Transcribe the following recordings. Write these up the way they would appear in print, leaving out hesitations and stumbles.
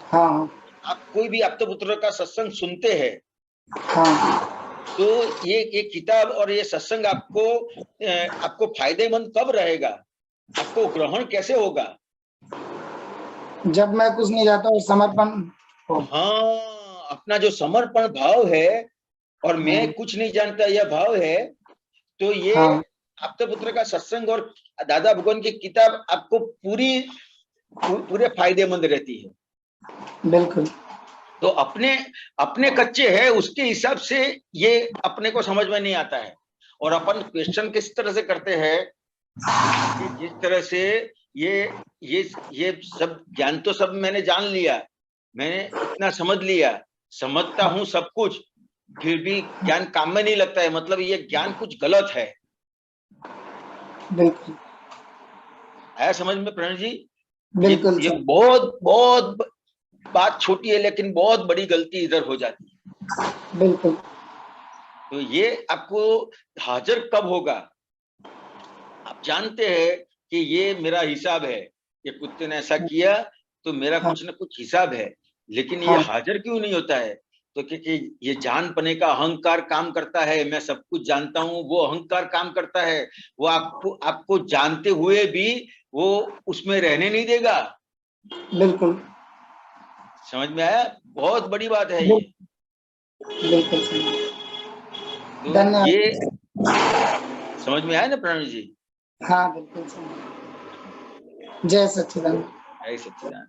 हाँ आप कोई भी आप तो पुत्र का सत्संग सुनते हैं, हाँ। तो ये किताब और ये सत्संग आपको फायदेमंद कब रहेगा, आपको ग्रहण कैसे होगा? जब मैं कुछ नहीं जाता और समर्पण हो। हाँ, अपना जो समर्पण भाव है और मैं हाँ कुछ नहीं जानता यह भाव है, तो ये हाँ। आपके पुत्र का सत्संग और दादा भगवान की किताब आपको पूरे फायदेमंद रहती है। बिल्कुल। तो अपने अपने कच्चे है उसके हिसाब से ये अपने को समझ में नहीं आता है, और अपन क्वेश्चन किस तरह से करते हैं कि जिस तरह से ये ये ये सब ज्ञान तो सब मैंने जान लिया, मैंने इतना समझ लिया, समझता हूं सब कुछ, फिर भी ज्ञान काम में नहीं लगता है, मतलब ये ज्ञान कुछ गलत है। बिल्कुल। आया समझ में प्रणव जी? बिल्कुल ये सर। बहुत बहुत बात छोटी है लेकिन बहुत बड़ी गलती इधर हो जाती है। बिल्कुल। तो ये आपको हाजिर कब होगा? आप जानते हैं कि ये मेरा हिसाब है, ये कुत्ते ने ऐसा किया तो मेरा हाँ कुछ ना कुछ हिसाब है, लेकिन ये हाँ। हाजिर क्यों नहीं होता है? तो क्योंकि ये जान पने का अहंकार काम करता है, मैं सब कुछ जानता हूं, वो अहंकार काम करता है, वो आपको आपको जानते हुए भी वो उसमें रहने नहीं देगा। बिल्कुल। समझ में आया? बहुत बड़ी बात है ये। बिल्कुल। बिल्कुल सर। तो ये धन्यवाद। समझ में आया ना प्रणव जी? हाँ बिल्कुल सर। जय सच्चिदानंद। जय सच्चिदानंद।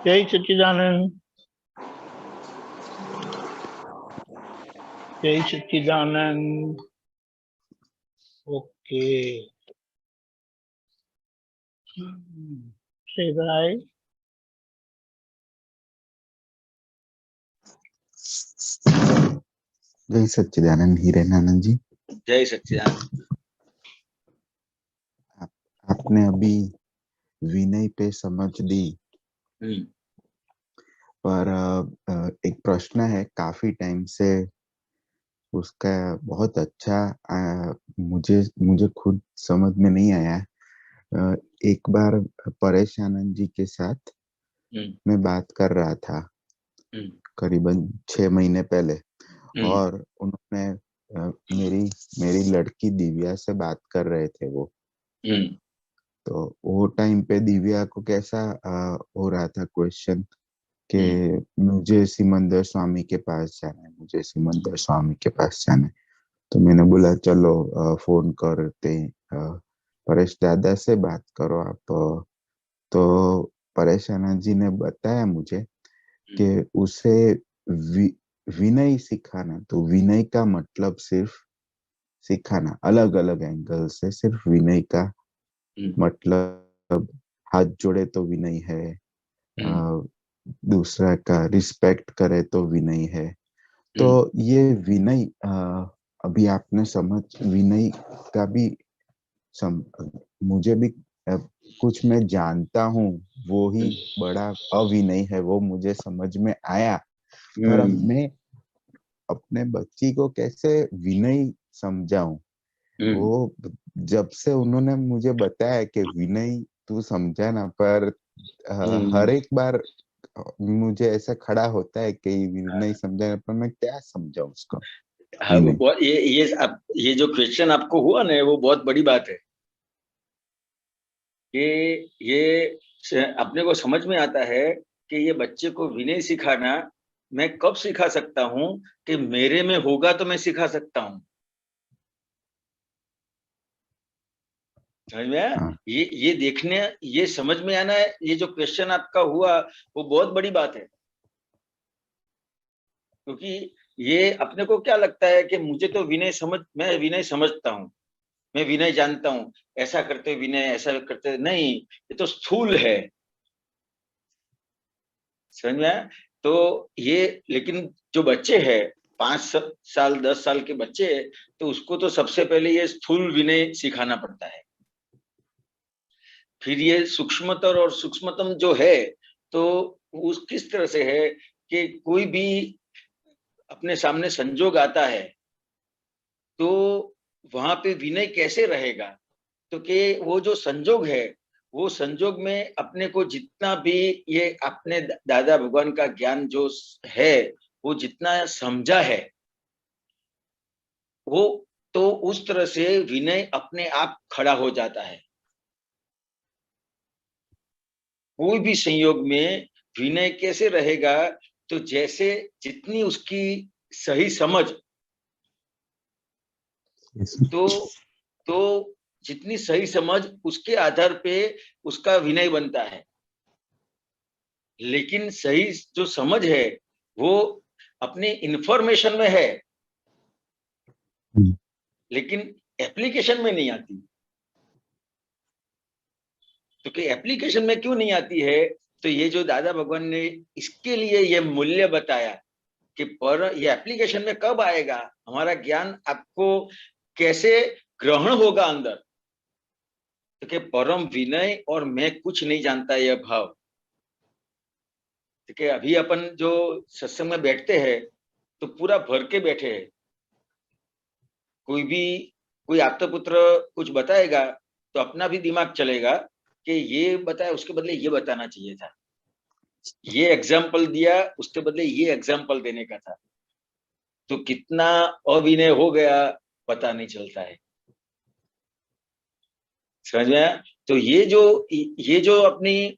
जय सच्चिदानंद। जय सच्चिदानंद। ओके। say bye. जय सच्चिदानंद हिरेनानंद जी। जय सच्चिदानंद। आपने अभी विनय पे समझ दी, पर एक प्रश्न है काफी टाइम से उसका, बहुत अच्छा मुझे मुझे खुद समझ में नहीं आया। एक बार परेश आनंद जी के साथ मैं बात कर रहा था करीबन 6 महीने पहले, और उन्होंने मेरी मेरी लड़की दिव्या से बात कर रहे थे वो। तो वो टाइम पे दिव्या को कैसा हो रहा था क्वेश्चन कि मुझे सिमंदर स्वामी के पास जाना है, मुझे सिमंदर स्वामी के पास जाना है। तो मैंने बोला चलो फोन करते हैं, परेश दादा से बात करो आप। तो परेश आनंद जी ने बताया मुझे कि उसे विनय सिखाना, तो विनय का मतलब सिर्फ सिखाना, अलग अलग एंगल से सिर्फ विनय का मतलब हाथ जोड़े तो विनय है, दूसरा का रिस्पेक्ट करे तो विनय है। तो ये विनय अभी आपने समझ, विनय का भी मुझे भी कुछ मैं जानता हूँ, वो ही बड़ा अविनय है, वो मुझे समझ में आया। पर अब मैं अपने बच्ची को कैसे विनय समझाऊं? वो जब से उन्होंने मुझे बताया कि विनय तू समझा ना, पर हर एक बार मुझे ऐसा खड़ा होता है कि विनय समझाने पर मैं क्या समझाऊं उसको। हाँ, वो बहुत ये जो क्वेश्चन आपको हुआ ना वो बहुत बड़ी बात है कि ये अपने को समझ में आता है कि ये बच्चे को विनय सिखाना मैं कब सिखा सकता हूँ कि मेरे में होगा तो मैं सिखा सकता हूँ। समझ में आया? हाँ। ये देखने, ये समझ में आना है, ये जो क्वेश्चन आपका हुआ वो बहुत बड़ी बात है, क्योंकि ये अपने को क्या लगता है कि मुझे तो मैं विनय समझता हूँ, मैं विनय जानता हूँ, ऐसा करते विनय, ऐसा करते नहीं, ये तो स्थूल है। समझ में आया? तो ये, लेकिन जो बच्चे हैं 5 साल 10 साल के बच्चे, तो उसको तो सबसे पहले ये स्थूल विनय सिखाना पड़ता है, फिर ये सूक्ष्मतर और सूक्ष्मतम जो है, तो उस किस तरह से है कि कोई भी अपने सामने संजोग आता है तो वहां पे विनय कैसे रहेगा, तो कि वो जो संजोग है वो संजोग में अपने को जितना भी ये अपने दादा भगवान का ज्ञान जो है वो जितना समझा है वो तो उस तरह से विनय अपने आप खड़ा हो जाता है। कोई भी संयोग में विनय कैसे रहेगा, तो जैसे जितनी उसकी सही समझ तो जितनी सही समझ उसके आधार पे उसका विनय बनता है। लेकिन सही जो समझ है वो अपने इंफॉर्मेशन में है लेकिन एप्लीकेशन में नहीं आती। तो कि एप्लीकेशन में क्यों नहीं आती है, तो ये जो दादा भगवान ने इसके लिए ये मूल्य बताया कि पर ये एप्लीकेशन में कब आएगा, हमारा ज्ञान आपको कैसे ग्रहण होगा अंदर। तो कि परम विनय और मैं कुछ नहीं जानता यह भाव। तो कि अभी अपन जो सत्संग में बैठते हैं तो पूरा भर के बैठे हैं। कोई आपका पुत्र कुछ बताएगा तो अपना भी दिमाग चलेगा कि ये बताया उसके बदले ये बताना चाहिए था, ये एग्जाम्पल दिया उसके बदले ये एग्जाम्पल देने का था। तो कितना अविनय हो गया पता नहीं चलता है। समझ में आया? तो ये जो अपने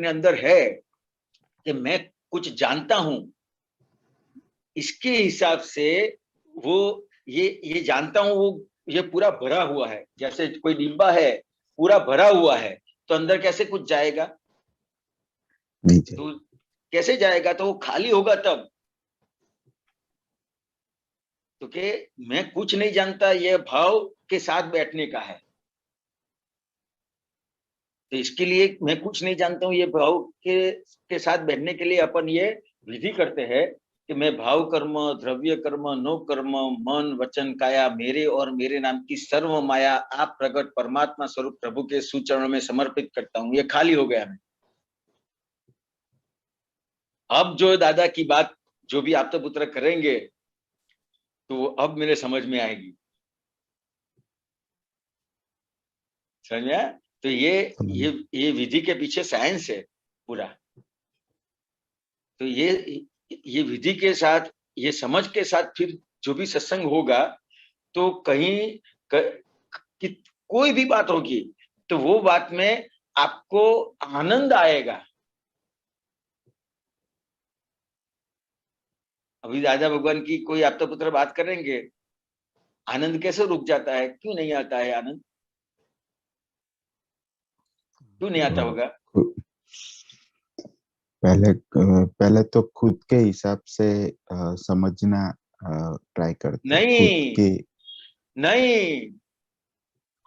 अंदर है कि मैं कुछ जानता हूं, इसके हिसाब से वो ये जानता हूं वो ये पूरा भरा हुआ है। जैसे कोई डिब्बा है पूरा भरा हुआ है तो अंदर कैसे कुछ जाएगा? तो कैसे जाएगा? तो वो खाली होगा तब। तो कि मैं कुछ नहीं जानता ये भाव के साथ बैठने का है। तो इसके लिए मैं कुछ नहीं जानता हूं ये भाव के साथ बैठने के लिए अपन ये विधि करते हैं कि मैं भाव कर्म, द्रव्य कर्म, नो कर्म, मन, वचन, काया मेरे और मेरे नाम की सर्व माया आप प्रकट परमात्मा स्वरूप प्रभु के सुचरणों में समर्पित करता हूं। ये खाली हो गया मैं। अब जो दादा की बात जो भी आप तो पुत्र करेंगे तो अब मेरे समझ में आएगी। समझ में आया? तो ये विधि के पीछे साइंस है पूरा। तो ये विधि के साथ ये समझ के साथ फिर जो भी सत्संग होगा तो कहीं कोई भी बात होगी तो वो बात में आपको आनंद आएगा। अभी दादा भगवान की कोई आप तो पुत्र बात करेंगे, आनंद कैसे रुक जाता है? क्यों नहीं आता है आनंद? क्यों नहीं आता होगा? पहले तो खुद के हिसाब से समझना ट्राई करते नहीं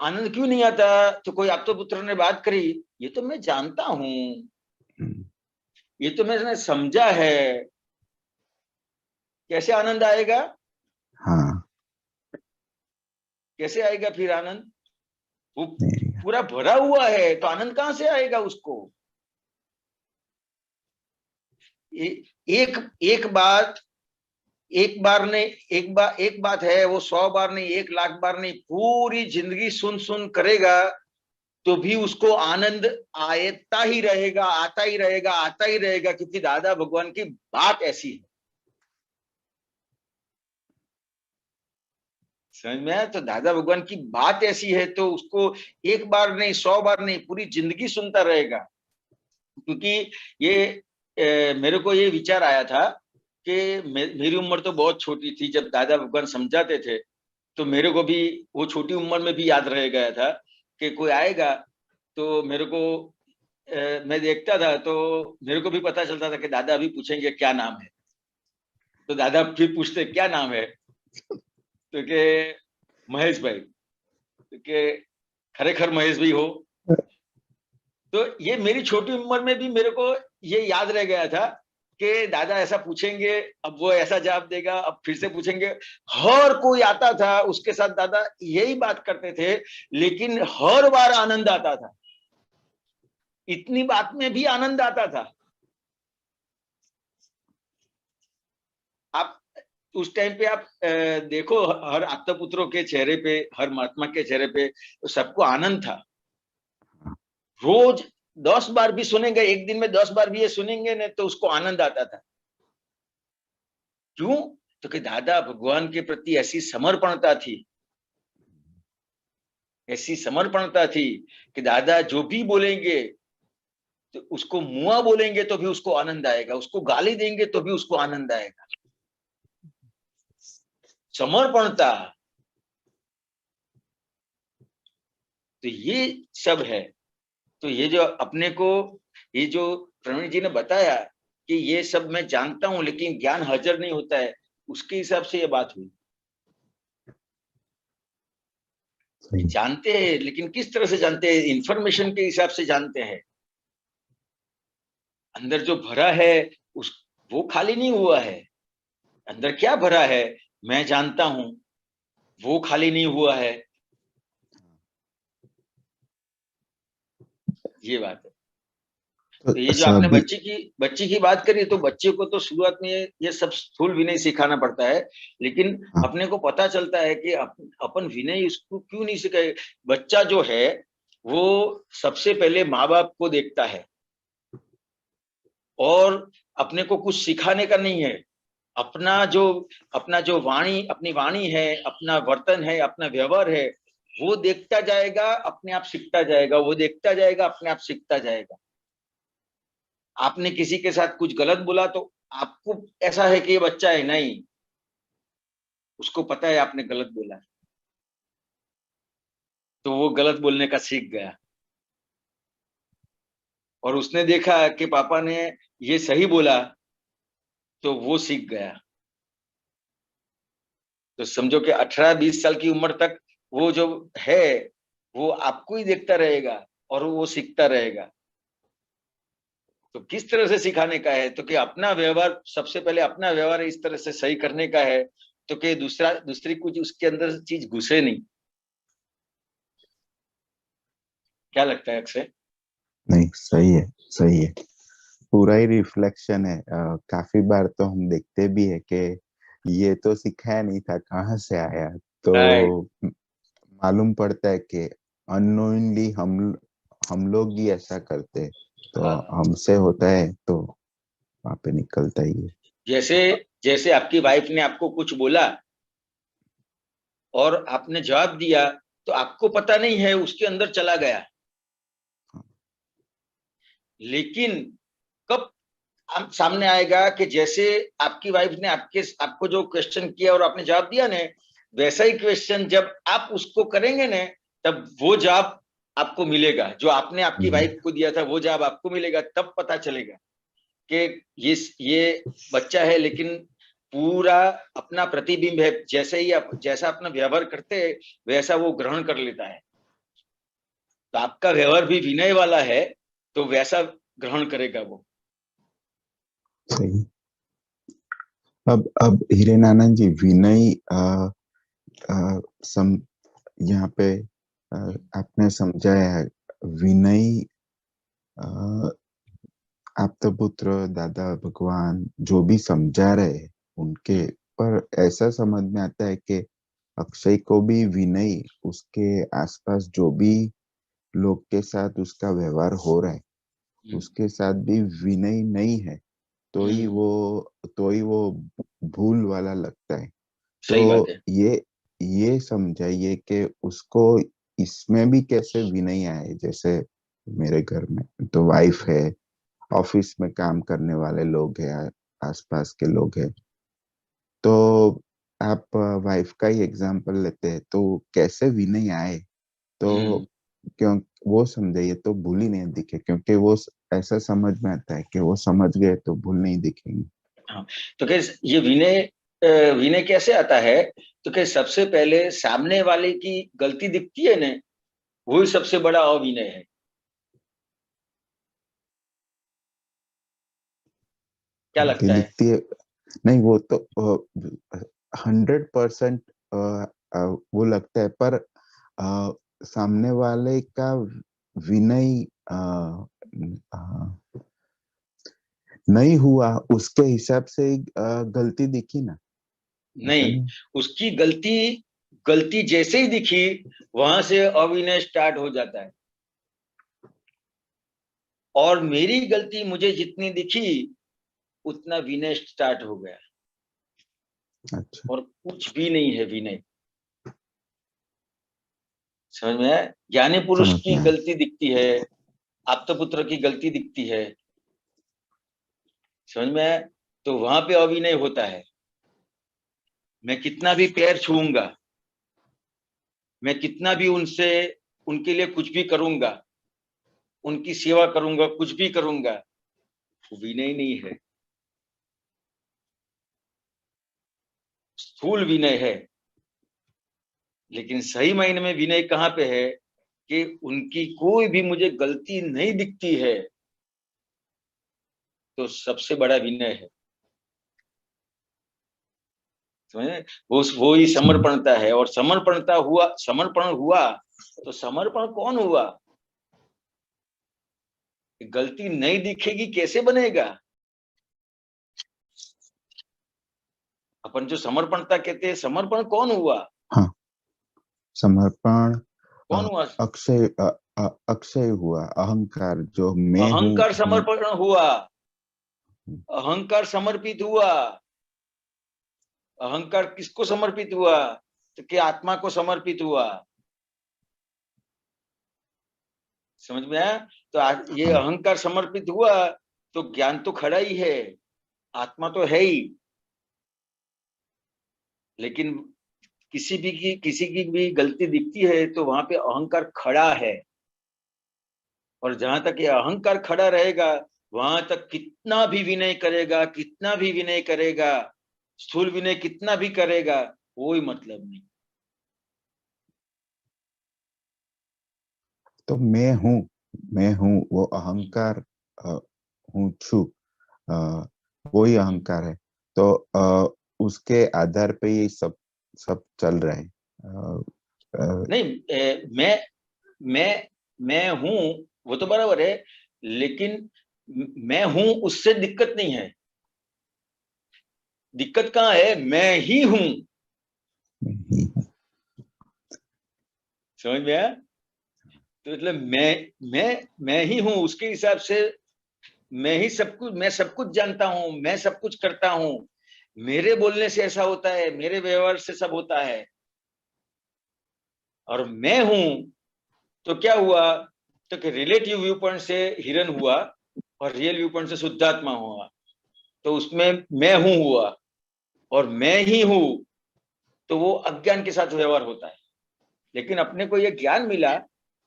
आनंद क्यों नहीं आता? तो कोई आप तो पुत्र ने बात करी, ये तो मैं जानता हूं, ये तो मैंने समझा है, कैसे आनंद आएगा? हाँ, कैसे आएगा फिर आनंद? वो पूरा भरा हुआ है तो आनंद कहां से आएगा उसको? एक बात है वो 100 बार नहीं, 1 लाख बार नहीं, पूरी जिंदगी सुन करेगा तो भी उसको आनंद आता ही रहेगा, आता ही रहेगा क्योंकि दादा भगवान की बात ऐसी है। समझ में आया? तो दादा भगवान की बात ऐसी है तो उसको 1 बार नहीं, 100 बार नहीं, पूरी जिंदगी सुनता रहेगा। क्योंकि ये मेरे को ये विचार आया था कि मेरी उम्र तो बहुत छोटी थी जब दादा भगवान समझाते थे, तो मेरे को भी वो छोटी उम्र में भी याद रह गया था कि कोई आएगा तो मेरे को मैं देखता था तो मेरे को भी पता चलता था कि दादा अभी पूछेंगे क्या नाम है, तो दादा फिर पूछते क्या नाम है, तो के महेश भाई, तो के खरेखर महेश भाई हो। तो ये मेरी छोटी उम्र में भी मेरे को ये याद रह गया था कि दादा ऐसा पूछेंगे, अब वो ऐसा जवाब देगा, अब फिर से पूछेंगे। हर कोई आता था उसके साथ दादा यही बात करते थे, लेकिन हर बार आनंद आता था, इतनी बात में भी आनंद आता था। आप उस टाइम पे आप देखो हर आत्ता पुत्रों के चेहरे पे, हर महात्मा के चेहरे पे तो सबको आनंद था। रोज 10 बार भी सुनेंगे, एक दिन में 10 बार भी ये सुनेंगे ना, तो उसको आनंद आता था। क्यों? तो कि दादा भगवान के प्रति ऐसी समर्पणता थी, ऐसी समर्पणता थी कि दादा जो भी बोलेंगे, तो उसको मुआ बोलेंगे तो भी उसको आनंद आएगा, उसको गाली देंगे तो भी उसको आनंद आएगा। समर्पणता, तो ये सब है। तो ये जो अपने को, ये जो प्रवीण जी ने बताया कि ये सब मैं जानता हूं लेकिन ज्ञान हाजिर नहीं होता है, उसके हिसाब से ये बात हुई। जानते हैं लेकिन किस तरह से जानते हैं? इंफॉर्मेशन के हिसाब से जानते हैं। अंदर जो भरा है उस, वो खाली नहीं हुआ है। अंदर क्या भरा है मैं जानता हूं, वो खाली नहीं हुआ है। ये बात है। तो ये जो आपने बच्ची की बात करी, तो बच्चे को तो शुरुआत में ये सब स्थूल विनय सिखाना पड़ता है, लेकिन अपने को पता चलता है कि अपन विनय उसको क्यों नहीं सिखाए। बच्चा जो है वो सबसे पहले माँ बाप को देखता है, और अपने को कुछ सिखाने का नहीं है। अपना जो वाणी, अपनी वाणी है, अपना वर्तन है, अपना व्यवहार है, वो देखता जाएगा, अपने आप सीखता जाएगा। वो देखता जाएगा, अपने आप सीखता जाएगा। आपने किसी के साथ कुछ गलत बोला तो आपको ऐसा है कि ये बच्चा है, नहीं, उसको पता है आपने गलत बोला, तो वो गलत बोलने का सीख गया। और उसने देखा कि पापा ने ये सही बोला, तो वो सीख गया। तो समझो कि 18-20 साल की उम्र तक वो जो है वो आपको ही देखता रहेगा और वो सीखता रहेगा। तो किस तरह से सिखाने का है? तो कि अपना व्यवहार, सबसे पहले अपना व्यवहार इस तरह से सही करने का है, तो कि दूसरी कुछ उसके अंदर चीज घुसे नहीं। क्या लगता है अक्षय? नहीं, सही है, सही है। पूरा ही रिफ्लेक्शन है। काफी बार तो हम देखते भी है कि ये तो सिखाया नहीं था, कहाँ से आया। राइट। तो मालूम पड़ता है कि अननोइंगली हम लोग ही ऐसा करते हैं, तो हाँ। हमसे होता है तो वहां पे निकलता ही है। जैसे जैसे आपकी वाइफ ने आपको कुछ बोला और आपने जवाब दिया, तो आपको पता नहीं है, उसके अंदर चला गया। लेकिन कब सामने आएगा कि जैसे आपकी वाइफ ने आपको जो क्वेश्चन किया और आपने जवाब दिया ने, वैसा ही क्वेश्चन जब आप उसको करेंगे ने, तब वो जवाब आपको मिलेगा जो आपने आपकी वाइफ को दिया था, वो जवाब आपको मिलेगा। तब पता चलेगा कि ये बच्चा है, लेकिन पूरा अपना प्रतिबिंब है। जैसे ही आप जैसा अपना व्यवहार करते हैं वैसा वो ग्रहण कर लेता है। तो आपका व्यवहार भी विनय वाला है, तो वैसा ग्रहण करेगा वो। सही। अब हीरेनानंद जी, विनय सम यहाँ पे आपने समझाया है विनय। आप तो पुत्र, दादा भगवान जो भी समझा रहे हैं उनके, पर ऐसा समझ में आता है कि अक्षय को भी विनय, उसके आसपास जो भी लोग के साथ उसका व्यवहार हो रहा है उसके साथ भी विनय नहीं है, तो ही वो भूल वाला लगता है। सही बात तो है। ये समझाइए कि उसको इसमें भी कैसे विनय आए। जैसे मेरे घर में तो वाइफ है, ऑफिस में काम करने वाले लोग हैं, आसपास के लोग हैं, तो आप वाइफ का ही एग्जांपल लेते हैं, तो कैसे विनय आए, तो क्यों वो समझाइए तो भूल ही नहीं दिखे, क्योंकि वो ऐसा समझ में आता है कि वो समझ गए तो भूल नहीं दिखेंगे। हाँ, तो कैसे ये विनय कैसे आता है? तो कैसे सबसे पहले सामने वाले की गलती दिखती है ना, वही सबसे बड़ा अविनय है। क्या गलती लगता है? दिखती है, नहीं वो तो 100% वो लगता है, पर सामने वाले का विनय नहीं हुआ उसके हिसाब से ही, गलती दिखी ना, ऐसा नहीं, नहीं। उसकी गलती गलती जैसे ही दिखी, वहां से अविनय स्टार्ट हो जाता है। और मेरी गलती मुझे जितनी दिखी उतना विनय स्टार्ट हो गया, अच्छा। और कुछ भी नहीं है विनय। समझ में आया? ज्ञानी पुरुष समझ की में आया। गलती दिखती है, आप्तपुत्र की गलती दिखती है, समझ में आया? तो वहां पे अविनय होता है। मैं कितना भी पैर छूऊंगा, मैं कितना भी उनसे उनके लिए कुछ भी करूंगा, उनकी सेवा करूंगा, कुछ भी करूंगा, वो विनय नहीं है, स्थूल विनय है। लेकिन सही मायने में विनय कहाँ पे है कि उनकी कोई भी मुझे गलती नहीं दिखती है, तो सबसे बड़ा विनय है। समझे? वो ही समर्पणता है। और समर्पण हुआ तो समर्पण कौन हुआ? गलती नहीं दिखेगी कैसे बनेगा? अपन जो समर्पणता कहते हैं, समर्पण कौन हुआ? हाँ, समर्पण कौन हुआ? अक्षय हुआ, अहंकार जो मैं अहंकार हूँ। समर्पण हुआ, अहंकार समर्पित हुआ। अहंकार किसको समर्पित हुआ? तो कि आत्मा को समर्पित हुआ। समझ में आया? तो ये हाँ, अहंकार समर्पित हुआ तो ज्ञान तो खड़ा ही है, आत्मा तो है ही। लेकिन किसी की भी गलती दिखती है तो वहां पे अहंकार खड़ा है। और जहां तक ये अहंकार खड़ा रहेगा, वहां तक कितना भी विनय करेगा, कितना भी विनय करेगा, स्थूल विनय कितना भी करेगा, कोई मतलब नहीं। तो मैं हूँ वो अहंकार, हूँ छु, वो ही अहंकार है। तो उसके आधार पे ये सब सब चल रहा है। नहीं, मैं हूं, वो तो बराबर है, लेकिन मैं हूं उससे दिक्कत नहीं है। दिक्कत कहाँ है? मैं ही हूं। समझ में आया? तो मतलब मैं ही हूं, उसके हिसाब से मैं ही सब कुछ, मैं सब कुछ जानता हूं, मैं सब कुछ करता हूं, मेरे बोलने से ऐसा होता है, मेरे व्यवहार से सब होता है। और मैं हूं तो क्या हुआ? तो कि रिलेटिव व्यू पॉइंट से हिरन हुआ और रियल व्यू पॉइंट से शुद्धात्मा हुआ, तो उसमें मैं हूं हुआ। और मैं ही हूं तो वो अज्ञान के साथ व्यवहार होता है। लेकिन अपने को ये ज्ञान मिला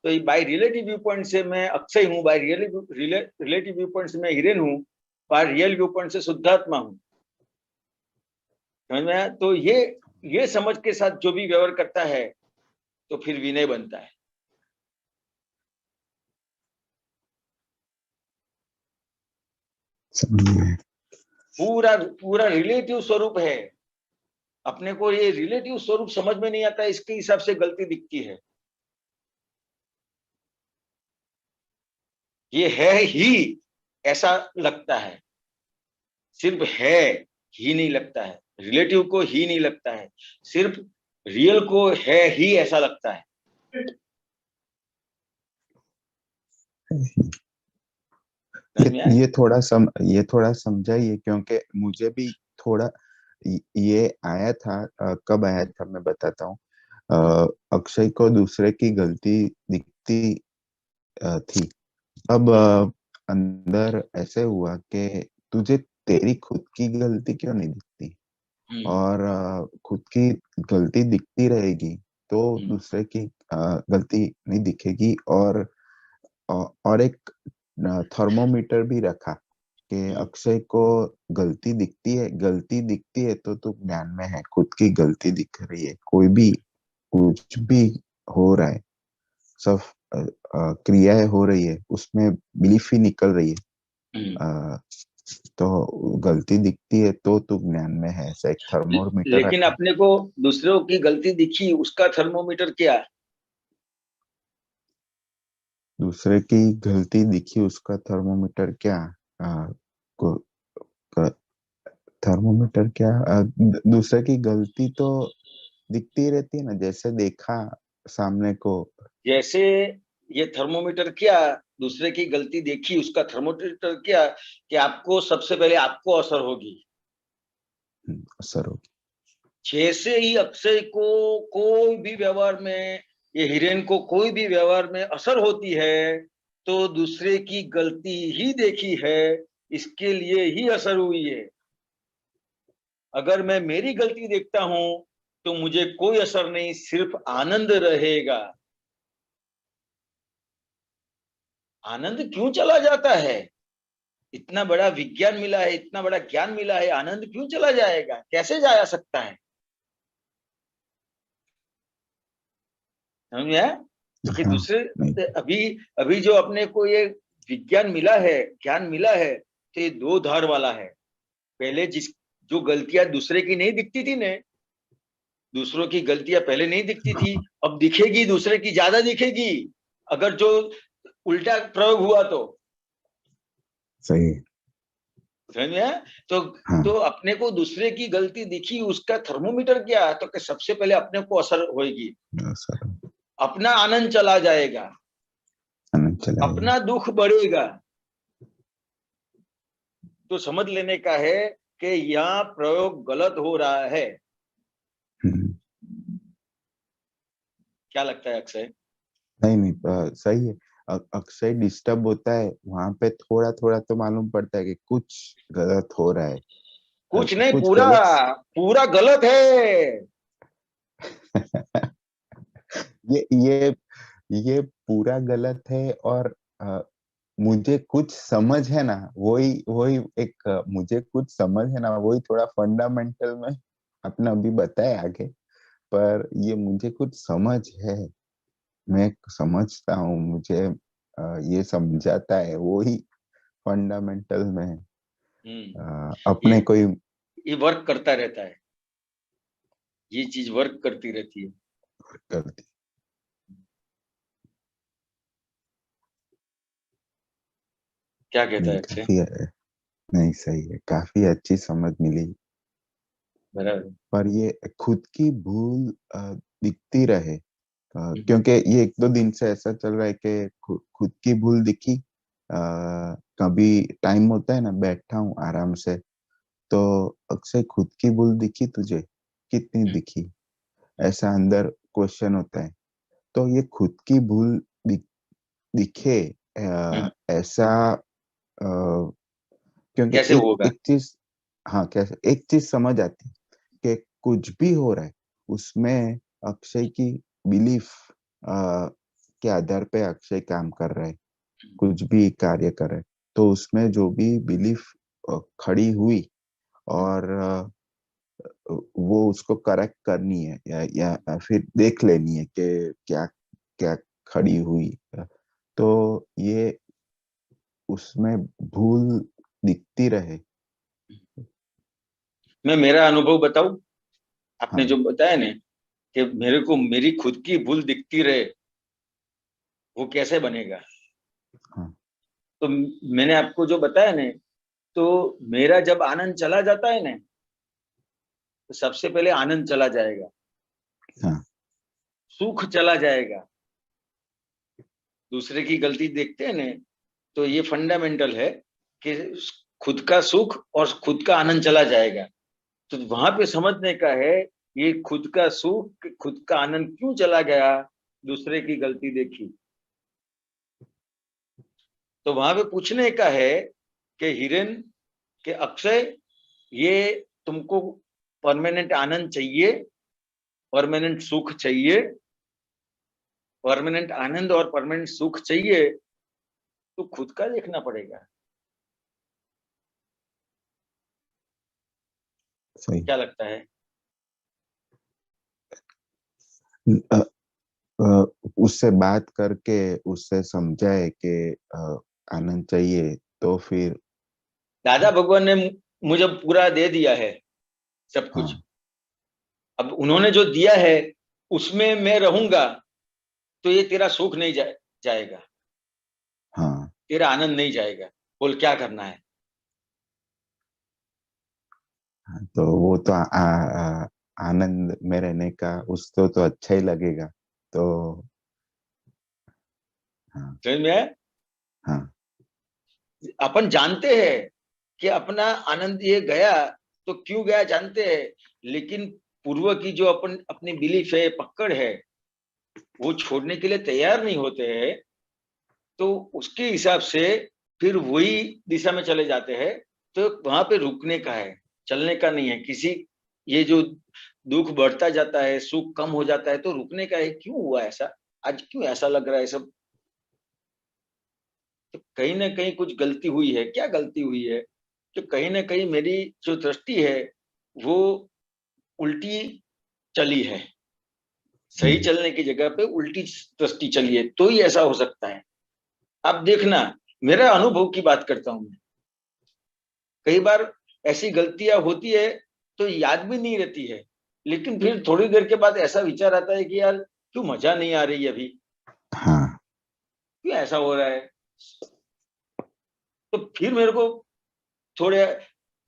तो बाय रिलेटिव व्यू पॉइंट से मैं अक्षय हूं, बाय रिलेटिव व्यू पॉइंट से मैं हिरन हूं, बाय रियल व्यू पॉइंट से शुद्धात्मा हूं। समझ में आया? तो ये समझ के साथ जो भी व्यवहार करता है तो फिर विनय बनता है। समझिए। पूरा पूरा रिलेटिव स्वरूप है। अपने को ये रिलेटिव स्वरूप समझ में नहीं आता, इसके हिसाब से गलती दिखती है। ये है ही ऐसा लगता है, सिर्फ है ही नहीं लगता है, रिलेटिव को ही नहीं लगता है, सिर्फ रियल को है ही ऐसा लगता है। ये थोड़ा समझाइए, क्योंकि मुझे भी थोड़ा ये आया था। कब आया था मैं बताता हूँ। अक्षय को दूसरे की गलती दिखती थी। अब अंदर ऐसे हुआ कि तुझे तेरी खुद की गलती क्यों नहीं दिखती, और खुद की गलती दिखती रहेगी तो दूसरे की गलती नहीं दिखेगी। और एक थर्मोमीटर भी रखा कि अक्षय को गलती दिखती है तो ज्ञान में है, खुद की गलती दिख रही है, कोई भी कुछ भी हो रहा है, सब क्रियाएं हो रही है, उसमें बिलीफ ही निकल रही है। तो गलती दिखती है तो ज्ञान में है, ऐसा एक थर्मोमीटर लेकिन रखा। अपने को दूसरों की गलती दिखी, उसका थर्मोमीटर क्या? दूसरे की गलती दिखी, उसका थर्मोमीटर क्या? आ, को, थर्मोमीटर क्या? दूसरे की गलती तो दिखती रहती है ना, जैसे देखा सामने को। जैसे ये थर्मोमीटर क्या? दूसरे की गलती देखी, उसका थर्मोमीटर किया कि आपको सबसे पहले आपको असर होगी। असर होगी। जैसे ही अक्षय को कोई भी व्यवहार में, ये हिरेन को कोई भी व्यवहार में असर होती है, तो दूसरे की गलती ही देखी है, इसके लिए ही असर हुई है। अगर मैं मेरी गलती देखता हूं तो मुझे कोई असर नहीं, सिर्फ आनंद रहेगा। आनंद क्यों चला जाता है? इतना बड़ा विज्ञान मिला है, इतना बड़ा ज्ञान मिला है, आनंद क्यों चला जाएगा? कैसे जाया सकता है? समझ में आया? क्योंकि हाँ, नहीं, दूसरे अभी अभी जो अपने को ये विज्ञान मिला है, ज्ञान मिला है, तो ये दो धार वाला है। पहले जो गलतियां दूसरे की नहीं दिखती थी ने, दूसरों की गलतियां पहले नहीं दिखती थी, हाँ, अब दिखेगी, दूसरे की ज्यादा दिखेगी। अगर जो उल्टा प्रयोग हुआ तो सही है। समझ में आया? तो हाँ, तो अपने को दूसरे की गलती दिखी, उसका थर्मोमीटर क्या है, तो कि सबसे पहले अपने को असर होगी, असर अपना आनंद चला जाएगा, आनंद चलाएगा। अपना दुख बढ़ेगा। तो समझ लेने का है कि यहाँ प्रयोग गलत हो रहा है। हम्म, क्या लगता है अक्षय? नहीं नहीं, सही है। अक्षय डिस्टर्ब होता है वहां पे, थोड़ा थोड़ा तो मालूम पड़ता है कि कुछ गलत हो रहा है। कुछ नहीं, कुछ पूरा गलत। पूरा गलत है। ये ये पूरा गलत है। और मुझे कुछ समझ है ना, वही वही एक मुझे कुछ समझ है ना, वही थोड़ा फंडामेंटल में आपने अभी बताया आगे। पर ये मुझे कुछ समझ है, मैं समझता हूँ, मुझे ये समझाता है, वही फंडामेंटल में ये अपने कोई ये वर्क करता रहता है, ये चीज वर्क करती रहती है। गलती क्या कहता नहीं। है अक्षय? काफी नहीं, सही है, काफी अच्छी समझ मिली। बराबर। पर ये खुद की भूल दिखती रहे, क्योंकि ये एक दो दिन से ऐसा चल रहा है कि खुद की भूल दिखी। कभी टाइम होता है ना, बैठा हूँ आराम से, तो अक्सर खुद की भूल दिखी तुझे, कितनी दिखी, ऐसा अंदर क्वेश्चन होता है। तो ये खुद की भूल दिखे, ऐसा क्योंकि कैसे एक होगा? एक चीज, हाँ, कैसे एक चीज समझ आती कि कुछ भी हो रहा है उसमें अक्षय की बिलीफ के आधार पे अक्षय काम कर रहा है, कुछ भी कार्य कर रहा है, तो उसमें जो भी बिलीफ खड़ी हुई, और वो उसको करेक्ट करनी है, या फिर देख लेनी है कि क्या क्या खड़ी हुई। तो ये उसमें भूल दिखती रहे। मैं मेरा अनुभव बताऊं? आपने हाँ, जो बताया ना कि मेरे को मेरी खुद की भूल दिखती रहे, वो कैसे बनेगा? हाँ, तो मैंने आपको जो बताया ना, तो मेरा जब आनंद चला जाता है ना, तो सबसे पहले आनंद चला जाएगा, हाँ, सुख चला जाएगा। दूसरे की गलती देखते हैं ना, तो ये फंडामेंटल है कि खुद का सुख और खुद का आनंद चला जाएगा। तो वहां पे समझने का है, ये खुद का सुख, खुद का आनंद क्यों चला गया? दूसरे की गलती देखी। तो वहां पे पूछने का है कि हिरेन के अक्षय, ये तुमको परमानेंट आनंद चाहिए, परमानेंट सुख चाहिए, परमानेंट आनंद और परमानेंट सुख चाहिए, तो खुद का देखना पड़ेगा। सही। क्या लगता है? अ, अ, उससे बात करके उससे समझाए कि आनंद चाहिए, तो फिर दादा भगवान ने मुझे पूरा दे दिया है, सब कुछ। हाँ, अब उन्होंने जो दिया है उसमें मैं रहूंगा, तो ये तेरा सुख नहीं जाएगा, हाँ, तेरा आनंद नहीं जाएगा। बोल क्या करना है? हाँ, तो वो तो आनंद में रहने का उसको तो अच्छा ही लगेगा। तो हाँ, समझ में आया? हाँ अपन जानते हैं कि अपना आनंद ये गया तो क्यों गया जानते हैं, लेकिन पूर्व की जो अपन अपनी बिलीफ है, पकड़ है, वो छोड़ने के लिए तैयार नहीं होते हैं, तो उसके हिसाब से फिर वही दिशा में चले जाते हैं। तो वहां पे रुकने का है, चलने का नहीं है। किसी ये जो दुख बढ़ता जाता है, सुख कम हो जाता है, तो रुकने का है। क्यों हुआ ऐसा, आज क्यों ऐसा लग रहा है सब, तो कहीं ना कहीं कुछ गलती हुई है। क्या गलती हुई है, तो कहीं ना कहीं मेरी जो दृष्टि है वो उल्टी चली है। सही चलने की जगह पे उल्टी दृष्टि चली है, तो ही ऐसा हो सकता है। आप देखना, मेरा अनुभव की बात करता हूं मैं, कई बार ऐसी गलतियां होती है तो याद भी नहीं रहती है, लेकिन फिर थोड़ी देर के बाद ऐसा विचार आता है कि यार क्यों मजा नहीं आ रही अभी, हाँ क्यों ऐसा हो रहा है। तो फिर मेरे को थोड़े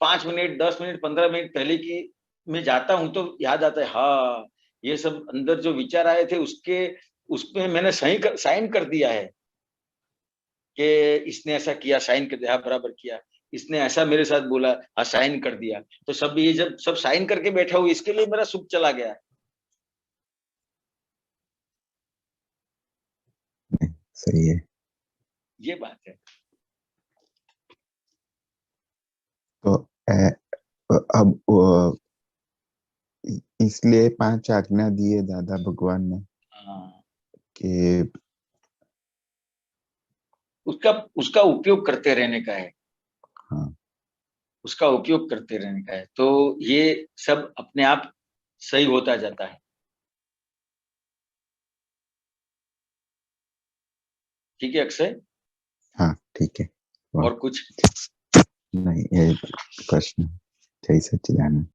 5 मिनट, 10 मिनट, 15 मिनट पहले की मैं जाता हूं तो याद आता है, हाँ ये सब अंदर जो विचार आए थे उसके उसमें मैंने साइन कर दिया है कि इसने ऐसा किया, साइन कर दिया, हाँ बराबर किया। इसने ऐसा मेरे साथ बोला, हाँ साइन कर दिया। तो सब ये जब सब साइन करके बैठा हूँ, इसके लिए मेरा सुख चला गया। सही है। ये बात है। तो अब इसलिए 5 आज्ञा दिए दादा भगवान ने हाँ, कि उसका उसका उपयोग करते रहने का है। हाँ उसका उपयोग करते रहने का है, तो ये सब अपने आप सही होता जाता है। ठीक है अक्षय, हाँ ठीक है। वाह, और कुछ? नहीं ये प्रश्न जय सच्चिदानंद।